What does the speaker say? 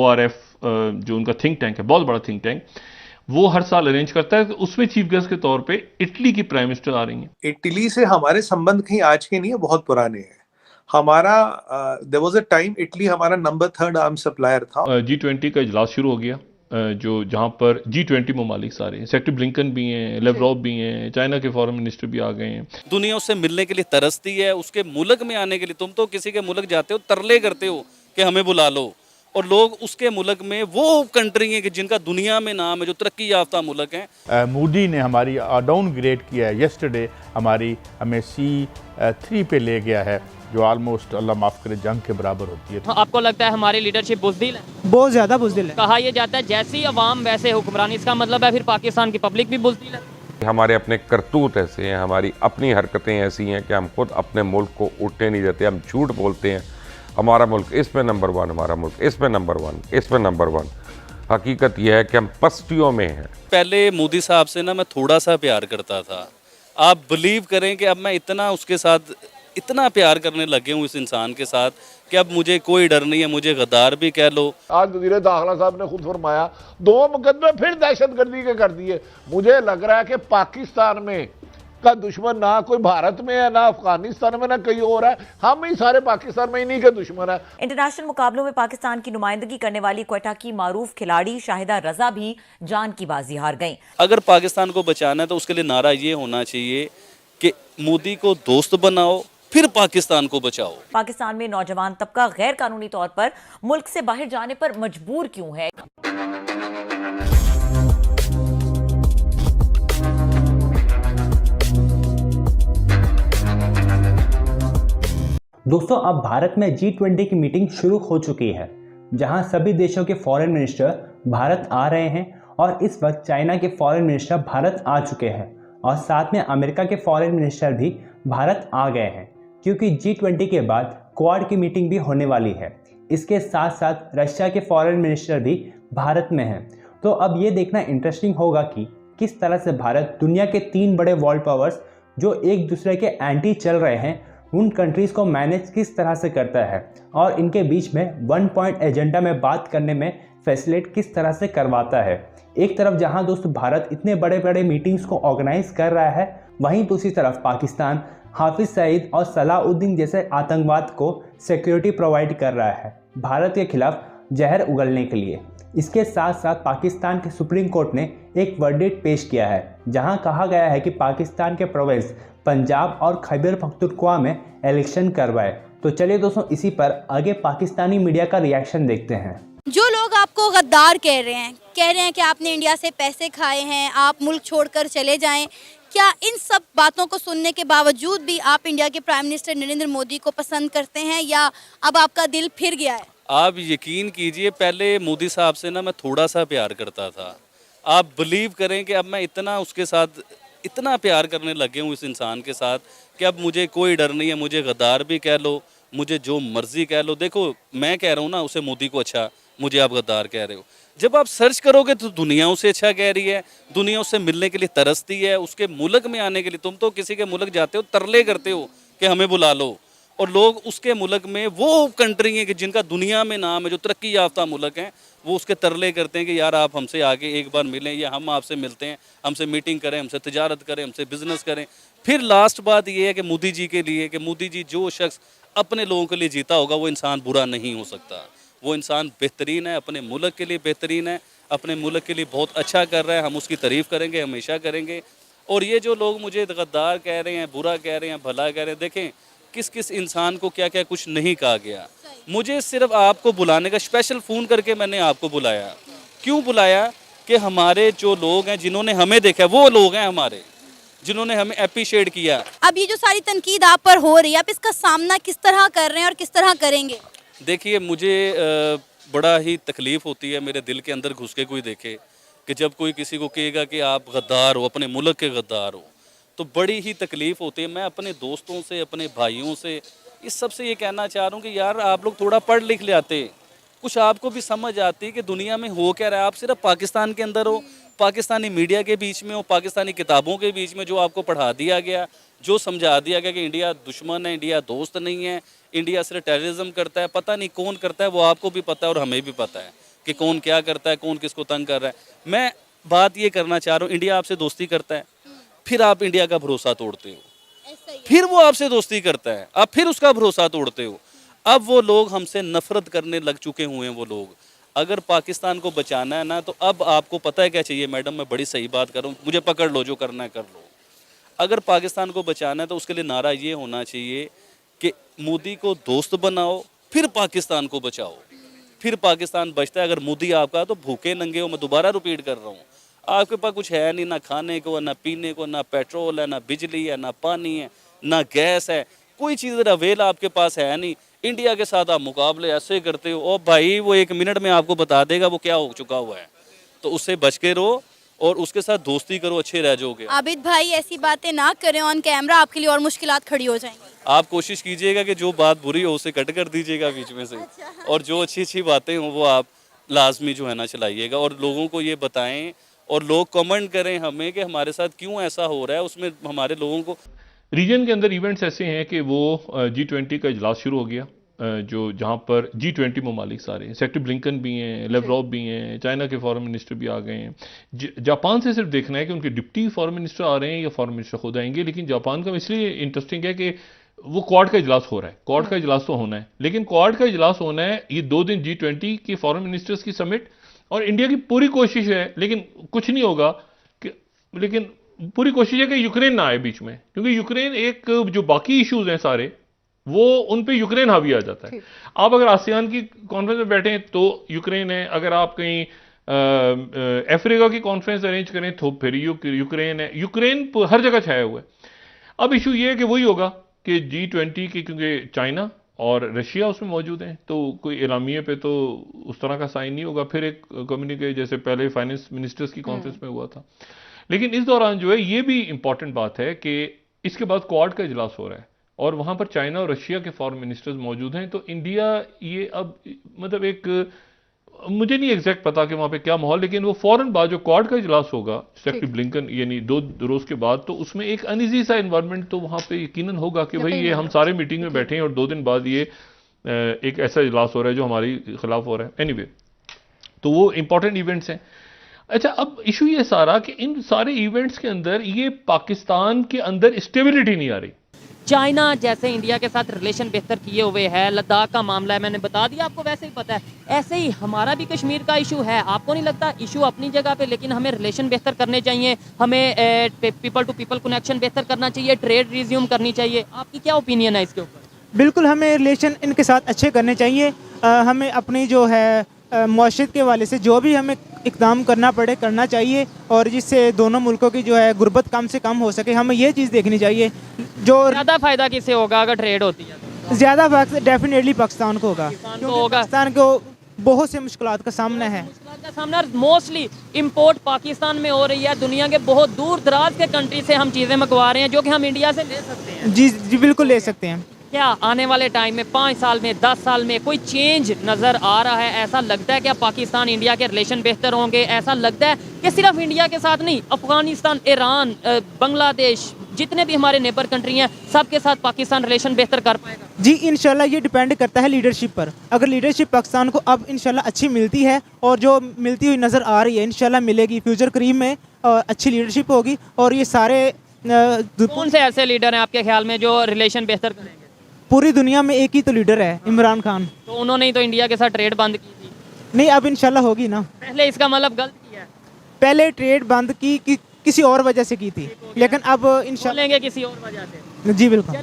ORF जो उनका think tank है, बहुत बड़ा थिंक टैंक, वो हर साल अरेंज करता है। तो उसमें चीफ गेस्ट के तौर पे इटली की प्राइम मिनिस्टर आ रही हैं। इटली से हमारे संबंध कहीं आज के नहीं है, बहुत पुराने हैं। हमारा there was a time Italy हमारा नंबर 3 आर्म्स सप्लायर था। G20 का इजलास शुरू हो गया, जो जहां पर G20 ममालिक सारे हैं, सेक्रेटरी ब्लिंकन भी हैं, लेवरोव भी हैं, चाइना के फॉरेन मिनिस्टर भी आ गए हैं। दुनिया उससे मिलने के लिए तरसती है, उसके मुल्क में आने के लिए। तुम तो किसी के मुल्क जाते हो, तरले करते हो कि हमें बुला लो, और लोग उसके मुल्क में वो कंट्री हैं कि जिनका दुनिया में नाम है, जो तरक्की याफ्ता मुल्क हैं। मोदी ने हमारी डाउनग्रेड किया है, येस्टरडे हमें C3 पे ले गया है, जो ऑलमोस्ट अल्लाह माफ़ करे जंग के बराबर होती है। आपको लगता है हमारी लीडरशिप बुज़दिल है? बहुत ज़्यादा बुज़दिल है। कहा यह जाता है जैसी अवाम वैसे हुक्मरान, इसका मतलब है फिर पाकिस्तान की पब्लिक भी बुज़दिल है? हमारे अपने करतूत ऐसे हैं, हमारी अपनी हरकतें ऐसी हैं कि हम खुद अपने मुल्क को उठने नहीं देते। हम झूठ बोलते हैं, हमारा मुल्क इसमें नंबर 1, हमारा मुल्क इसमें नंबर 1, इसमें नंबर 1। हकीकत यह है कि हम पस्तियों में हैं। पहले मोदी साहब से ना मैं थोड़ा सा प्यार करता था। आप बिलीव करें कि अब मैं इतना उसके साथ इतना प्यार करने लगे हूँ इस इंसान के साथ कि अब मुझे कोई डर नहीं है। मुझे गद्दार भी कह लो। आज वज़ीर दाखिला साहब ने खुद फरमाया 2 मुकदमे फिर दहशतगर्दी के कर दिए। मुझे लग रहा है कि पाकिस्तान में का दुश्मन ना कोई भारत में है, ना अफगानिस्तान में, ना कहीं और है। हम ही सारे पाकिस्तान में इन्हीं के दुश्मन है। इंटरनेशनल मुकाबलों में पाकिस्तान की नुमाइंदगी करने वाली क्वेटा की मारूफ खिलाड़ी शाहिदा रजा भी जान की बाजी हार गईं। अगर पाकिस्तान को बचाना है तो उसके लिए नारा ये होना चाहिए कि मोदी को दोस्त बनाओ, फिर पाकिस्तान को बचाओ। पाकिस्तान में नौजवान तबका गैर कानूनी तौर पर मुल्क से बाहर जाने पर मजबूर क्यों है? दोस्तों, अब भारत में G20 की मीटिंग शुरू हो चुकी है, जहां सभी देशों के फॉरेन मिनिस्टर भारत आ रहे हैं। और इस वक्त चाइना के फॉरेन मिनिस्टर भारत आ चुके हैं, और साथ में अमेरिका के फॉरेन मिनिस्टर भी भारत आ गए हैं, क्योंकि G20 के बाद क्वाड की मीटिंग भी होने वाली है। इसके साथ साथ रशिया के फॉरेन मिनिस्टर भी भारत में हैं। तो अब ये देखना इंटरेस्टिंग होगा कि किस तरह से भारत दुनिया के 3 बड़े वर्ल्ड पावर्स जो एक दूसरे के एंटी चल रहे हैं, उन कंट्रीज़ को मैनेज किस तरह से करता है, और इनके बीच में 1 पॉइंट एजेंडा में बात करने में फैसिलिटेट किस तरह से करवाता है। एक तरफ जहां दोस्तों भारत इतने बड़े बड़े मीटिंग्स को ऑर्गेनाइज कर रहा है, वहीं दूसरी तरफ पाकिस्तान हाफिज सईद और सलाउद्दीन जैसे आतंकवाद को सिक्योरिटी प्रोवाइड कर रहा है भारत के खिलाफ जहर उगलने के लिए। इसके साथ साथ पाकिस्तान के सुप्रीम कोर्ट ने एक वर्डिक्ट पेश किया है, जहां कहा गया है कि पाकिस्तान के प्रोविंस पंजाब और खैबर पख्तूनख्वा में इलेक्शन करवाए। तो चलिए दोस्तों, इसी पर आगे पाकिस्तानी मीडिया का रिएक्शन देखते हैं। जो लोग आपको गद्दार कह रहे हैं कि आपने इंडिया से पैसे खाए हैं, आप मुल्क छोड़कर चले जाएं, क्या इन सब बातों को सुनने के बावजूद भी आप इंडिया के प्राइम मिनिस्टर नरेंद्र मोदी को पसंद करते हैं, या अब आपका दिल फिर गया है? आप यकीन कीजिए, पहले मोदी साहब से ना मैं थोड़ा सा प्यार करता था। आप बिलीव करें कि अब मैं इतना उसके साथ इतना प्यार करने लगे हूँ इस इंसान के साथ कि अब मुझे कोई डर नहीं है। मुझे गद्दार भी कह लो, मुझे जो मर्जी कह लो। देखो, मैं कह रहा हूँ ना उसे मोदी को अच्छा, मुझे आप गद्दार कह रहे हो। जब आप सर्च करोगे तो दुनिया उसे अच्छा कह रही है, दुनिया उससे मिलने के लिए तरसती है, उसके मुल्क में आने के लिए। तुम तो किसी के मुल्क जाते हो, तरले करते हो कि हमें बुला लो, और लोग उसके मुल्क में वो कंट्री हैं कि जिनका दुनिया में नाम है, जो तरक्की याफ्ता मुल्क हैं, वो उसके तरले करते हैं कि यार आप हमसे आगे एक बार मिलें, या हम आपसे मिलते हैं, हमसे मीटिंग करें, हमसे तिजारत करें, हमसे बिजनेस करें। फिर लास्ट बात ये है कि मोदी जी के लिए, कि मोदी जी जो शख्स अपने लोगों के लिए जीता होगा वो इंसान बुरा नहीं हो सकता। वो इंसान बेहतरीन है, अपने मुल्क के लिए बेहतरीन है, अपने मुल्क के लिए बहुत अच्छा कर रहा है। हम उसकी तारीफ़ करेंगे, हमेशा करेंगे। और ये जो लोग मुझे गद्दार कह रहे हैं, बुरा कह रहे हैं, भला कह रहे हैं, देखें किस किस इंसान को क्या क्या कुछ नहीं कहा गया। मुझे सिर्फ आपको बुलाने का, स्पेशल फ़ोन करके मैंने आपको बुलाया। क्यों बुलाया? कि हमारे जो लोग हैं, जिन्होंने हमें देखा, वो लोग हैं हमारे जिन्होंने हमें अप्रिशिएट किया। अब ये जो सारी तनकीद आप पर हो रही है, आप इसका सामना किस तरह कर रहे हैं और किस तरह करेंगे? देखिए, मुझे बड़ा ही तकलीफ़ होती है मेरे दिल के अंदर घुस के कोई देखे कि जब कोई किसी को कहेगा कि आप गद्दार हो, अपने मुल्क के गद्दार हो, तो बड़ी ही तकलीफ़ होती है। मैं अपने दोस्तों से, अपने भाइयों से, इस सब से ये कहना चाह रहा हूँ कि यार आप लोग थोड़ा पढ़ लिख ले आते, कुछ आपको भी समझ आती कि दुनिया में हो क्या रहा है। आप सिर्फ पाकिस्तान के अंदर हो, पाकिस्तानी मीडिया के बीच में हो, पाकिस्तानी किताबों के बीच में, जो आपको पढ़ा दिया गया, जो समझा दिया गया कि इंडिया दुश्मन है, इंडिया दोस्त नहीं है, इंडिया सिर्फ टेररिज्म करता है, पता नहीं कौन करता है, वो आपको भी पता है और हमें भी पता है कि कौन क्या करता है, कौन किसको तंग कर रहा है। मैं बात ये करना चाह रहा हूँ, इंडिया आपसे दोस्ती करता है, फिर आप इंडिया का भरोसा तोड़ते हो, फिर वो आपसे दोस्ती करता है, आप फिर उसका भरोसा तोड़ते हो। अब वो लोग हमसे नफरत करने लग चुके हुए हैं। वो लोग, अगर पाकिस्तान को बचाना है ना, तो अब आपको पता है क्या चाहिए मैडम, मैं बड़ी सही बात कर रहा हूँ, मुझे पकड़ लो, जो करना है कर लो। अगर पाकिस्तान को बचाना है तो उसके लिए नारा ये होना चाहिए कि मोदी को दोस्त बनाओ, फिर पाकिस्तान को बचाओ, फिर पाकिस्तान बचता है। अगर मोदी आपका, तो भूखे नंगे हो, मैं दोबारा रिपीट कर रहा हूँ, आपके पास कुछ है नहीं, ना खाने को, ना पीने को, ना पेट्रोल है, ना बिजली है, ना पानी है, ना गैस है, कोई चीज़ अवेल आपके पास है नहीं। इंडिया के साथ आप मुकाबले ऐसे करते हो, और भाई वो 1 मिनट में आपको बता देगा वो क्या हो चुका हुआ है। तो उससे बच के रहो और उसके साथ दोस्ती करो, अच्छे रह जाओगे। आबिद भाई ऐसी बातें ना करें ऑन कैमरा, आपके लिए और मुश्किलात खड़ी हो जाएंगी। आप कोशिश कीजिएगा कि जो बात बुरी हो उसे कट कर दीजिएगा बीच में से, और जो अच्छी अच्छी बातें हों वो आप लाजमी जो है ना चलाइएगा, और लोगों को ये बताएं, और लोग कमेंट करें हमें कि हमारे साथ क्यों ऐसा हो रहा है, उसमें हमारे लोगों को। रीजन के अंदर इवेंट्स ऐसे हैं कि वो G20 का इजलास शुरू हो गया, जो जहाँ पर G20 ममालिक सारे हैं, सेक्रेटरी ब्लिंकन भी हैं, लेवरॉव भी हैं, चाइना के फॉरेन मिनिस्टर भी आ गए हैं। जापान से सिर्फ देखना है कि उनके डिप्टी फॉरेन मिनिस्टर आ रहे हैं या फॉरेन मिनिस्टर खुद आएंगे। लेकिन जापान का इसलिए इंटरेस्टिंग है कि वो क्वाड का इजलास हो रहा है, क्वाड का इजलास तो होना है, लेकिन क्वाड का इजलास होना है ये 2 दिन G20 की फॉरेन मिनिस्टर्स की समिट, और इंडिया की पूरी कोशिश है, लेकिन कुछ नहीं होगा कि, लेकिन पूरी कोशिश है कि यूक्रेन ना आए बीच में, क्योंकि यूक्रेन एक जो बाकी इश्यूज हैं सारे वो उन पे यूक्रेन हावी आ जाता है। आप अगर आसियान की कॉन्फ्रेंस में बैठे तो यूक्रेन है, अगर आप कहीं अफ्रीका की कॉन्फ्रेंस अरेंज करें तो फिर यूक्रेन है, यूक्रेन हर जगह छाया हुआ है। अब इशू ये है कि वही होगा कि G20 की, क्योंकि चाइना और रशिया उसमें मौजूद हैं, तो कोई एलामिये पे तो उस तरह का साइन नहीं होगा, फिर एक कम्युनिके जैसे पहले फाइनेंस मिनिस्टर्स की कॉन्फ्रेंस में हुआ था। लेकिन इस दौरान जो है ये भी इंपॉर्टेंट बात है कि इसके बाद क्वाड का इजलास हो रहा है और वहां पर चाइना और रशिया के फॉरेन मिनिस्टर्स मौजूद हैं। तो इंडिया ये अब मतलब एक, मुझे नहीं एग्जैक्ट पता कि वहां पे क्या माहौल, लेकिन वो फौरन बाद जो क्वाड का इजलास होगा सेक्रेटरी ब्लिंकन यानी 2 रोज के बाद, तो उसमें एक अनइजी सा एनवायरनमेंट तो वहां पे यकीनन होगा कि भाई ये हम सारे मीटिंग में बैठे हैं और 2 दिन बाद ये एक ऐसा इजलास हो रहा है जो हमारे खिलाफ हो रहा है। एनीवे, तो वो इंपॉर्टेंट इवेंट्स हैं। अच्छा, अब इशू ये सारा कि इन सारे इवेंट्स के अंदर ये पाकिस्तान के अंदर स्टेबिलिटी नहीं आ रही। चाइना जैसे इंडिया के साथ रिलेशन बेहतर किए हुए है, लद्दाख का मामला है, मैंने बता दिया आपको, वैसे ही पता है। ऐसे ही हमारा भी कश्मीर का इशू है, आपको नहीं लगता? इशू अपनी जगह पे, लेकिन हमें रिलेशन बेहतर करने चाहिए, हमें पीपल टू पीपल कनेक्शन बेहतर करना चाहिए, ट्रेड रिज्यूम करनी चाहिए। आपकी क्या ओपिनियन है इसके ऊपर? बिल्कुल, हमें रिलेशन इनके साथ अच्छे करने चाहिए। हमें अपनी जो है मुआशरत के वाले से जो भी हमें इक़दाम करना पड़े करना चाहिए, और जिससे दोनों मुल्कों की जो है गुर्बत कम से कम हो सके। हमें ये चीज़ देखनी चाहिए। जो ज़्यादा फ़ायदा किससे होगा अगर ट्रेड होती है? ज़्यादा फ़ायदा डेफिनेटली पाकिस्तान को होगा, क्योंकि पाकिस्तान को बहुत से मुश्किलात का सामना है। का सामना मोस्टली इंपोर्ट पाकिस्तान में हो रही है, दुनिया के बहुत दूर दराज के कंट्री से हम चीज़ें मंगवा रहे हैं जो कि हम इंडिया से ले सकते हैं। जी बिल्कुल ले सकते हैं। क्या आने वाले टाइम में 5 साल में 10 साल में कोई चेंज नज़र आ रहा है? ऐसा लगता है कि पाकिस्तान इंडिया के रिलेशन बेहतर होंगे? ऐसा लगता है कि सिर्फ इंडिया के साथ नहीं, अफगानिस्तान, ईरान, बांग्लादेश, जितने भी हमारे नेबर कंट्री हैं, सबके साथ पाकिस्तान रिलेशन बेहतर कर पाएगा? जी इंशाल्लाह ये डिपेंड करता है लीडरशिप पर। अगर लीडरशिप पाकिस्तान को अब इंशाल्लाह अच्छी मिलती है, और जो मिलती हुई नज़र आ रही है इंशाल्लाह मिलेगी फ्यूचर करीब में, और अच्छी लीडरशिप होगी, और ये सारे कौन से ऐसे लीडर हैं आपके ख्याल में जो रिलेशन बेहतर करेंगे? पूरी दुनिया में एक ही तो लीडर है, इमरान खान। तो उन्होंने ही तो इंडिया के साथ ट्रेड बंद की थी। नहीं, अब इंशाल्लाह होगी ना। पहले इसका मतलब गलत किया है। पहले ट्रेड बंद की किसी और वजह से की थी, लेकिन अब इंशाल्लाह किसी और वजह से। जी बिल्कुल।